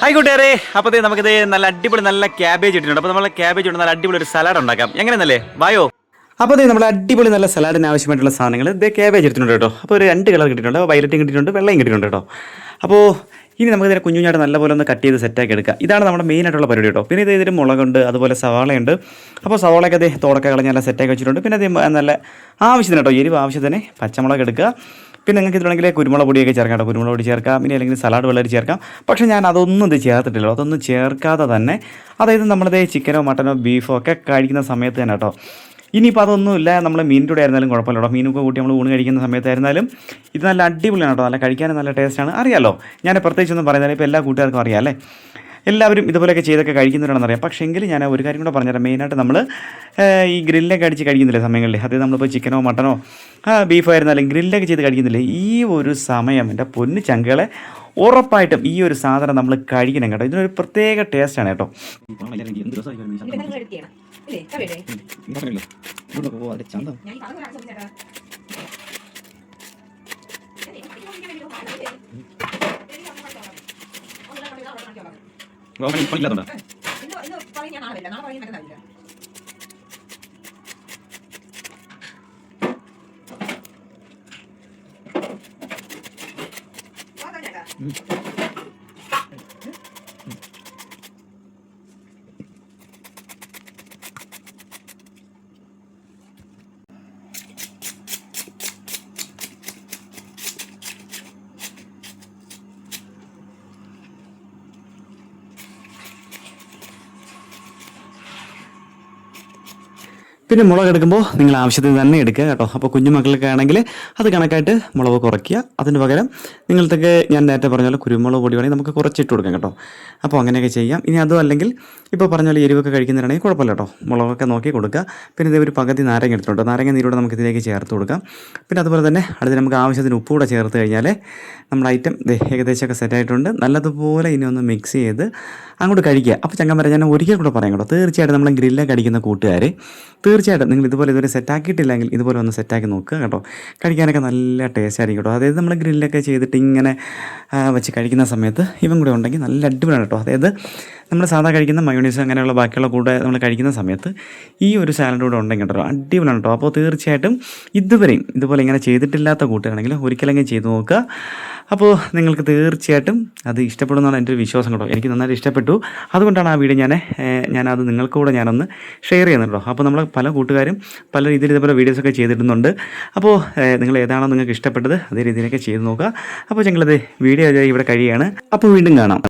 ആയിക്കോട്ടെ. അപ്പോൾ നമുക്കിത് നല്ല അടിപൊളി നല്ല ക്യാബേജ് ഇട്ടിട്ടുണ്ട്. അപ്പോൾ നമ്മൾ ക്യാബേജ് കൊണ്ട് നല്ല അടിപൊളി ഒരു സലാഡ് ഉണ്ടാക്കാം. എങ്ങനെയെന്നല്ലേ വായോ. അപ്പോൾ നമ്മൾ അടിപൊളി നല്ല സലാഡിന് ആവശ്യമായിട്ടുള്ള സാധനങ്ങൾ ഇത് ക്യാബേജ് എടുത്തിട്ടുണ്ട് കേട്ടോ. അപ്പോൾ ഒരു 2 കളർ കിട്ടിയിട്ടുണ്ട്. വയലറ്റും കിട്ടിയിട്ടുണ്ട്, വെള്ളയും കിട്ടിയിട്ടുണ്ട് കേട്ടോ. അപ്പോൾ ഇനി നമുക്ക് ഇതിനെ കുഞ്ഞുഞ്ഞായിട്ട് നല്ലപോലെ ഒന്ന് കട്ട് ചെയ്ത് സെറ്റാക്കി എടുക്കുക. ഇതാണ് നമ്മുടെ മെയിനായിട്ടുള്ള പരിപാടി കേട്ടോ. പിന്നെ ഇതിൽ മുളകുണ്ട്, അതുപോലെ സവാളയുണ്ട്. അപ്പോൾ സവാളയൊക്കെ അതേ തോടൊക്കെ കളഞ്ഞ് നല്ല സെറ്റാക്കി വെച്ചിട്ടുണ്ട്. പിന്നെ അത് നല്ല ആവശ്യത്തിന് കേട്ടോ, എരിവ് ആവശ്യത്തിന് പച്ചമുളക് എടുക്കുക. പിന്നെ നിങ്ങൾക്ക് ഇതിലാണെങ്കിൽ കുരുമുളക് പൊടിയൊക്കെ ചേർക്കാം കേട്ടോ, കുരുമുളക് പൊടി ചേർക്കാം. പിന്നെ അല്ലെങ്കിൽ സലാഡ് വെള്ളരി ചേർക്കാം. പക്ഷേ ഞാൻ അതൊന്നും ഇത് ചേർത്തിട്ടില്ല. അതൊന്നും ചേർക്കാതെ തന്നെ, അതായത് നമ്മളിത് ചിക്കനോ മട്ടനോ ബീഫോ ഒക്കെ കഴിക്കുന്ന സമയത്ത് തന്നെ കേട്ടോ. ഇനിയിപ്പോൾ അതൊന്നുമില്ല, നമ്മൾ മീനിൻ്റെ കൂടെ ആയിരുന്നാലും കുഴപ്പമില്ല കേട്ടോ. മീനൊക്കെ കൂട്ടി നമ്മൾ ഊണ് കഴിക്കുന്ന സമയത്തായിരുന്നാലും ഇത് നല്ല അടിപൊളിയാണ് കേട്ടോ. നല്ല കഴിക്കാനും നല്ല ടേസ്റ്റാണ്. അറിയാമല്ലോ, ഞാൻ പ്രത്യേകിച്ചൊന്നും പറയുന്നില്ല, ഇപ്പോൾ എല്ലാ കൂട്ടുകാർക്കും അറിയാം അല്ലേ. എല്ലാവരും ഇതുപോലെയൊക്കെ ചെയ്തൊക്കെ കഴിക്കുന്നവരാണെന്നറിയാം. പക്ഷേ എങ്കിൽ ഞാൻ ഒരു കാര്യം കൂടെ പറഞ്ഞുതരാം. മെയിനായിട്ട് നമ്മൾ ഈ ഗ്രില്ലൊക്കെ അടിച്ച് കഴിക്കുന്നില്ലേ സമയങ്ങളിൽ, അതായത് നമ്മളിപ്പോൾ ചിക്കനോ മട്ടനോ ബീഫോ ആയിരുന്നാലും ഗ്രില്ലൊക്കെ ചെയ്ത് കഴിക്കുന്നില്ലേ, ഈ ഒരു സമയം എൻ്റെ പൊന്ന് ചങ്കുകളെ ഉറപ്പായിട്ടും ഈ ഒരു സാധനം നമ്മൾ കഴിക്കണം കേട്ടോ. ഇതിനൊരു പ്രത്യേക ടേസ്റ്റാണ് കേട്ടോ. പിന്നെ മുളക് എടുക്കുമ്പോൾ നിങ്ങൾ ആവശ്യത്തിന് തന്നെ എടുക്കുക കേട്ടോ. അപ്പോൾ കുഞ്ഞുമക്കൾക്ക് ആണെങ്കിൽ അത് കണക്കായിട്ട് മുളക് കുറയ്ക്കുക. അതിന് പകരം നിങ്ങൾക്കൊക്കെ ഞാൻ നേരത്തെ പറഞ്ഞ പോലെ കുരുമുളക് പൊടി വേണമെങ്കിൽ നമുക്ക് കുറച്ചിട്ട് കൊടുക്കാം കേട്ടോ. അപ്പോൾ അങ്ങനെയൊക്കെ ചെയ്യാം. ഇനി അതും അല്ലെങ്കിൽ ഇപ്പോൾ പറഞ്ഞ പോലെ എരിവൊക്കെ കഴിക്കുന്നവരാണെങ്കിൽ കുഴപ്പമില്ല കേട്ടോ. മുളകൊക്കെ നോക്കി കൊടുക്കുക. പിന്നെ ഇതേ ഒരു പകുതി നാരങ്ങ എടുത്തിട്ടുണ്ട്. നാരങ്ങ നീരോടെ നമുക്ക് ഇതിലേക്ക് ചേർത്ത് കൊടുക്കാം. പിന്നെ അതുപോലെ തന്നെ അടുത്ത് നമുക്ക് ആവശ്യത്തിന് ഉപ്പ് കൂടെ ചേർത്ത് കഴിഞ്ഞാൽ നമ്മുടെ ഐറ്റം ഏകദേശമൊക്കെ സെറ്റായിട്ടുണ്ട്. നല്ലതുപോലെ ഇനി ഒന്ന് മിക്സ് ചെയ്ത് അങ്ങോട്ട് കഴിക്കുക. അപ്പോൾ ചങ്ങന്മാരെ ഞാൻ ഒരിക്കൽ കൂടെ പറയാം കേട്ടോ, തീർച്ചയായിട്ടും നമ്മൾ ഗ്രില്ലൊക്കെ അടിക്കുന്ന കൂട്ടുകാർ തീർച്ചയായിട്ടും നിങ്ങൾ ഇതുപോലെ സെറ്റാക്കിയിട്ടില്ലെങ്കിൽ ഇതുപോലെ ഒന്ന് സെറ്റാക്കി നോക്കുക കേട്ടോ. കഴിക്കാനൊക്കെ നല്ല ടേസ്റ്റ് ആയിരിക്കും കേട്ടോ. അതായത് നമ്മൾ ഗ്രില്ലൊക്കെ ചെയ്തിട്ട് ഇങ്ങനെ വെച്ച് കഴിക്കുന്ന സമയത്ത് ഇവൻ കൂടെ ഉണ്ടെങ്കിൽ നല്ല അടിപൊളിയാണ് കേട്ടോ. അതായത് നമ്മൾ സാധാ കഴിക്കുന്ന മയോണീസ് അങ്ങനെയുള്ള ബാക്കിയുള്ള കൂടെ നമ്മൾ കഴിക്കുന്ന സമയത്ത് ഈ ഒരു സാലഡ് കൂടെ ഉണ്ടെങ്കിൽ കേട്ടോ അടിപൊളിയാണ് കേട്ടോ. അപ്പോൾ തീർച്ചയായിട്ടും ഇതുവരെയും ഇതുപോലെ ഇങ്ങനെ ചെയ്തിട്ടില്ലാത്ത കൂട്ടുകാരാണെങ്കിൽ ഒരിക്കലെങ്കിലും ചെയ്ത് നോക്കുക. അപ്പോൾ നിങ്ങൾക്ക് തീർച്ചയായിട്ടും അത് ഇഷ്ടപ്പെടുന്നതാണ് എൻ്റെ ഒരു വിശ്വാസം കേട്ടോ. എനിക്ക് നന്നായിട്ട് ഇഷ്ടപ്പെട്ടു. അതുകൊണ്ടാണ് ആ വീഡിയോ ഞാനത് നിങ്ങൾക്ക് കൂടെ ഞാനൊന്ന് ഷെയർ ചെയ്യുന്നുണ്ട് കേട്ടോ. അപ്പോൾ നമ്മൾ പല കൂട്ടുകാരും പല രീതിയിൽ ഇതുപോലെ വീഡിയോസൊക്കെ ചെയ്തിടുന്നുണ്ട്. അപ്പോൾ നിങ്ങൾ ഏതാണോ നിങ്ങൾക്ക് ഇഷ്ടപ്പെട്ടത് അതേ രീതിയിലൊക്കെ ചെയ്ത് നോക്കുക. അപ്പോൾ ഞങ്ങളത് വീഡിയോ ഇവിടെ കഴിയുകയാണ്. അപ്പോൾ വീണ്ടും കാണാം.